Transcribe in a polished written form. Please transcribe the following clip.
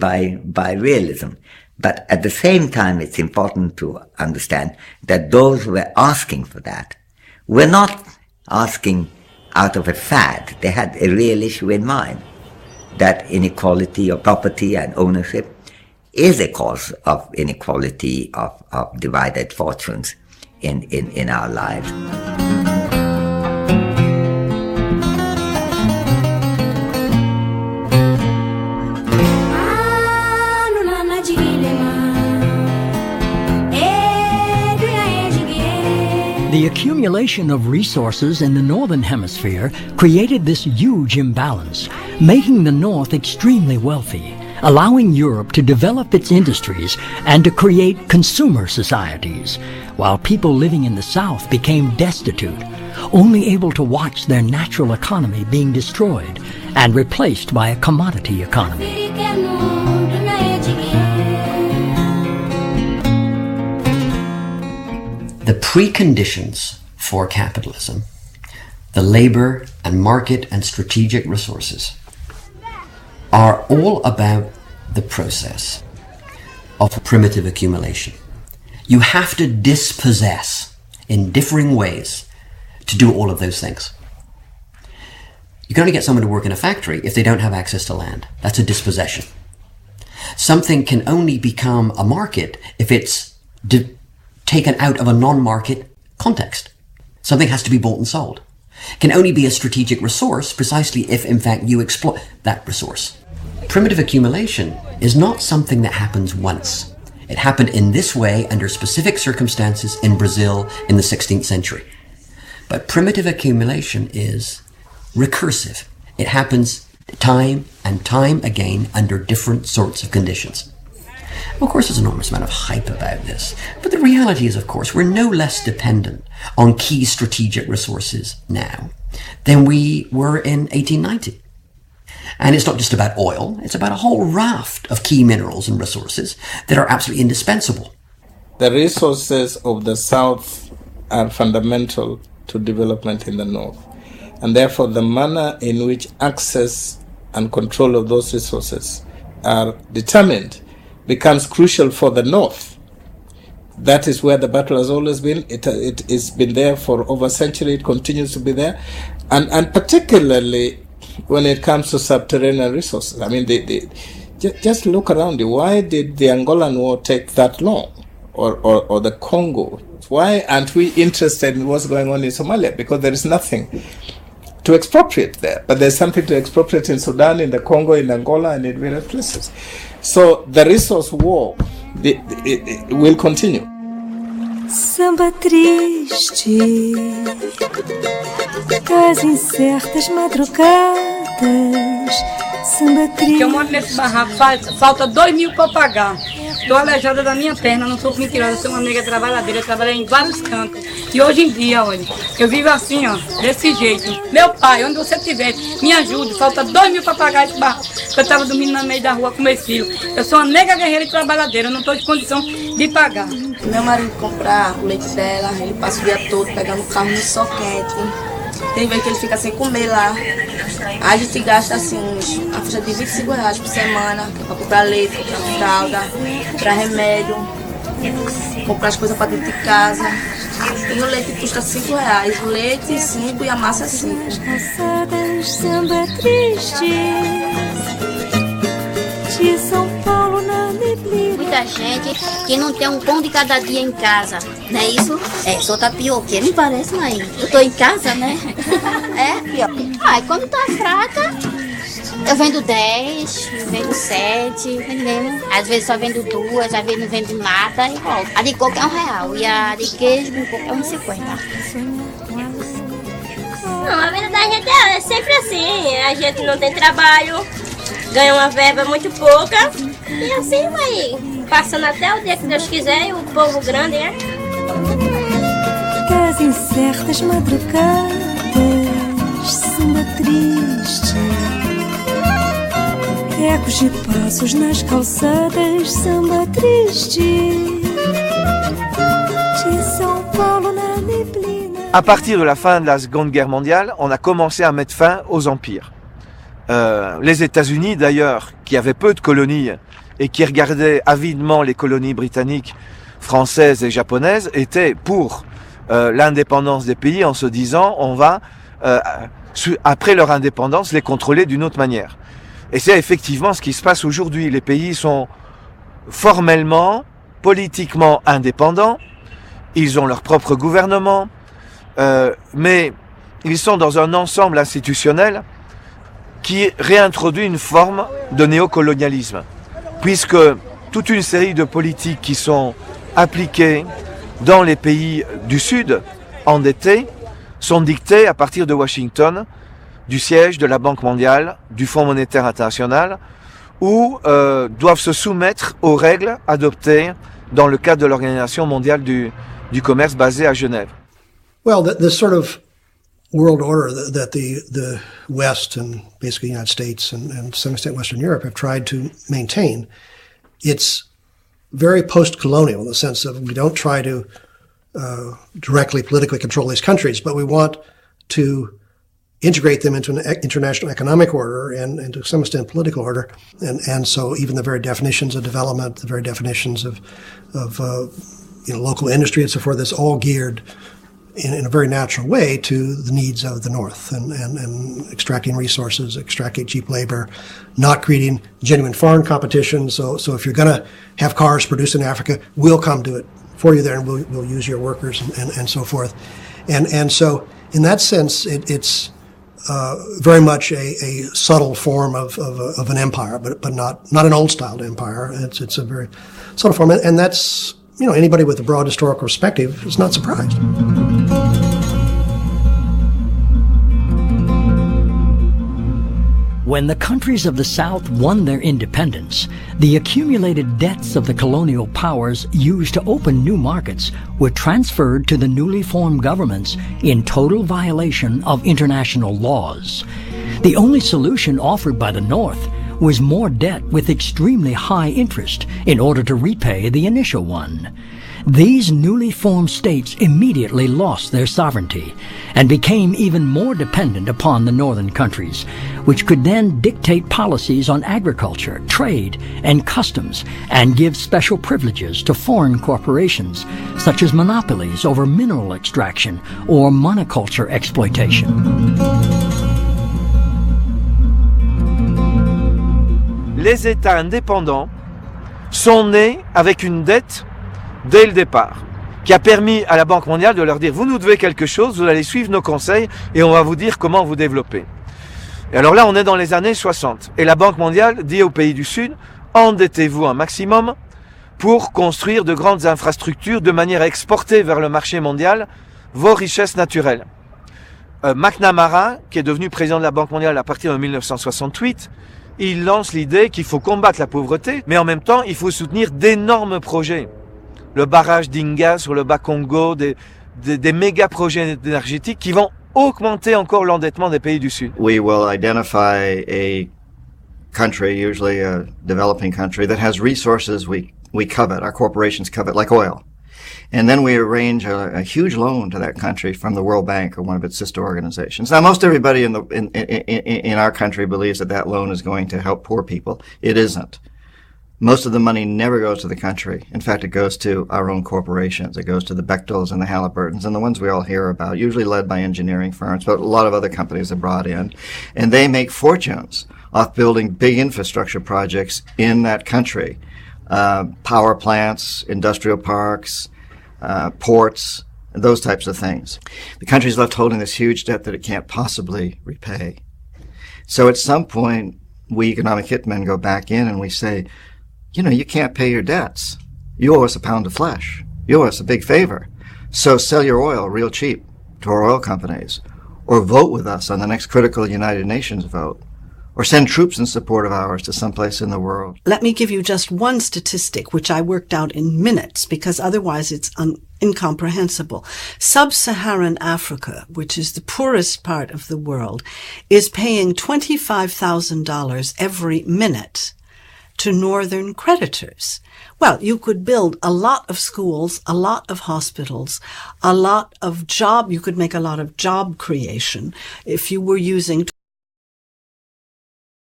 by realism. But at the same time, it's important to understand that those who were asking for that were not asking out of a fad. They had a real issue in mind, that inequality of property and ownership is a cause of inequality of divided fortunes in our lives. The accumulation of resources in the Northern Hemisphere created this huge imbalance, making the North extremely wealthy, allowing Europe to develop its industries and to create consumer societies, while people living in the South became destitute, only able to watch their natural economy being destroyed and replaced by a commodity economy. The preconditions for capitalism, the labor and market and strategic resources, are all about the process of primitive accumulation. You have to dispossess in differing ways to do all of those things. You can only get someone to work in a factory if they don't have access to land. That's a dispossession. Something can only become a market if it's taken out of a non-market context. Something has to be bought and sold. It can only be a strategic resource precisely if, in fact, you exploit that resource. Primitive accumulation is not something that happens once. It happened in this way under specific circumstances in Brazil in the 16th century. But primitive accumulation is recursive. It happens time and time again under different sorts of conditions. Of course, there's an enormous amount of hype about this. But the reality is, of course, we're no less dependent on key strategic resources now than we were in 1890. And it's not just about oil, it's about a whole raft of key minerals and resources that are absolutely indispensable. The resources of the South are fundamental to development in the North. And therefore, the manner in which access and control of those resources are determined becomes crucial for the North. That is where the battle has always been. It's been there for over a century. It continues to be there. And particularly when it comes to subterranean resources. I mean, just look around you. Why did the Angolan War take that long? Or the Congo? Why aren't we interested in what's going on in Somalia? Because there is nothing to expropriate there. But there's something to expropriate in Sudan, in the Congo, in Angola, and in various places. So the resource war it will continue. Samba triste das incertas madrugadas. Samba triste. Eu moro nesse barraco, falta 2.000 para pagar. Estou aleijada da minha perna, não sou mentirosa, sou uma nega trabalhadeira, trabalhei em vários cantos. E hoje em dia, olha, eu vivo assim, ó, desse jeito. Meu pai, onde você estiver, me ajude, falta 2.000 para pagar esse barraco. Eu estava dormindo no meio da rua com meus filhos. Eu sou uma nega guerreira e trabalhadeira, não estou em condição de pagar. Meu marido compra o leite dela, ele passa o dia todo pegando o carro no sol quente. Tem vez que ele fica sem comer lá. A gente gasta assim a faixa de R$25 por semana, que é para comprar leite, comprar fralda, comprar remédio, comprar as coisas para dentro de casa. E o leite custa R$5. O leite 5 e a massa 5. Samba triste de São Paulo na neblina. Muita gente que não tem um pão de cada dia em casa, não é isso? É, sou tapioqueira, não parece, mãe? Eu tô em casa, né? É? Ah, e quando tá fraca, eu vendo 10, vendo 7, vendendo. Às vezes só vendo 2, às vezes não vendo nada e volto. A de coco é R$1 e a de queijo com coco é R$1,50. Não, a verdade é sempre assim, a gente não tem trabalho, ganha uma verba muito pouca e assim vai passando até o dia que Deus quiser e o povo grande, né? Das incertas madrugadas, samba triste, ecos de passos nas calçadas, samba triste de São Paulo na neblina. À partir de la fin de la Seconde Guerre mondiale, on a commencé à mettre fin aux empires. Les États-Unis d'ailleurs, qui avaient peu de colonies et qui regardaient avidement les colonies britanniques, françaises et japonaises, étaient pour l'indépendance des pays en se disant on va, après leur indépendance, les contrôler d'une autre manière. Et c'est effectivement ce qui se passe aujourd'hui. Les pays sont formellement, politiquement indépendants, ils ont leur propre gouvernement, mais ils sont dans un ensemble institutionnel qui réintroduit une forme de néocolonialisme, puisque toute une série de politiques qui sont appliquées dans les pays du Sud, endettés, sont dictées à partir de Washington, du siège de la Banque mondiale, du Fonds monétaire international, ou doivent se soumettre aux règles adoptées dans le cadre de l'Organisation mondiale du commerce basée à Genève. Well, the sort of world order that the West and basically the United States and to some extent Western Europe have tried to maintain, it's very post-colonial in the sense of we don't try to directly politically control these countries, but we want to integrate them into an international economic order and to some extent political order. And so even the very definitions of development, the very definitions of local industry and so forth, it's all geared in a very natural way to the needs of the North and extracting resources, extracting cheap labor, not creating genuine foreign competition. So if you're going to have cars produced in Africa, we'll come do it for you there and we'll use your workers and so forth. And so in that sense, it's very much a subtle form of an empire, but not an old styled empire. It's a very subtle form. And that's, anybody with a broad historical perspective is not surprised. When the countries of the South won their independence, the accumulated debts of the colonial powers used to open new markets were transferred to the newly formed governments in total violation of international laws. The only solution offered by the North was more debt with extremely high interest in order to repay the initial one. These newly formed states immediately lost their sovereignty and became even more dependent upon the northern countries, which could then dictate policies on agriculture, trade, and customs, and give special privileges to foreign corporations, such as monopolies over mineral extraction or monoculture exploitation. Les États indépendants sont nés avec une dette dès le départ, qui a permis à la Banque mondiale de leur dire « Vous nous devez quelque chose, vous allez suivre nos conseils et on va vous dire comment vous développer ». Et alors là, on est dans les années 60. Et la Banque mondiale dit aux pays du Sud « Endettez-vous un maximum pour construire de grandes infrastructures de manière à exporter vers le marché mondial vos richesses naturelles ». McNamara, qui est devenu président de la Banque mondiale à partir de 1968, il lance l'idée qu'il faut combattre la pauvreté, mais en même temps, il faut soutenir d'énormes projets. Le barrage d'Inga sur le Bas-Congo, des méga projets énergétiques qui vont augmenter encore l'endettement des pays du Sud. We will identify a country, usually a developing country, that has resources we covet, our corporations covet, like oil. And then we arrange a huge loan to that country from the World Bank or one of its sister organizations. Now, most everybody in our country believes that loan is going to help poor people. It isn't. Most of the money never goes to the country. In fact, it goes to our own corporations. It goes to the Bechtels and the Halliburtons and the ones we all hear about, usually led by engineering firms, but a lot of other companies are brought in. And they make fortunes off building big infrastructure projects in that country. Power plants, industrial parks, ports, those types of things. The country's left holding this huge debt that it can't possibly repay. So at some point, we economic hitmen go back in and we say, you can't pay your debts. You owe us a pound of flesh. You owe us a big favor. So sell your oil real cheap to our oil companies, or vote with us on the next critical United Nations vote, or send troops in support of ours to someplace in the world. Let me give you just one statistic, which I worked out in minutes, because otherwise it's incomprehensible. Sub-Saharan Africa, which is the poorest part of the world, is paying $25,000 every minute to northern creditors. Well, you could build a lot of schools, a lot of hospitals, you could make a lot of job creation if you were using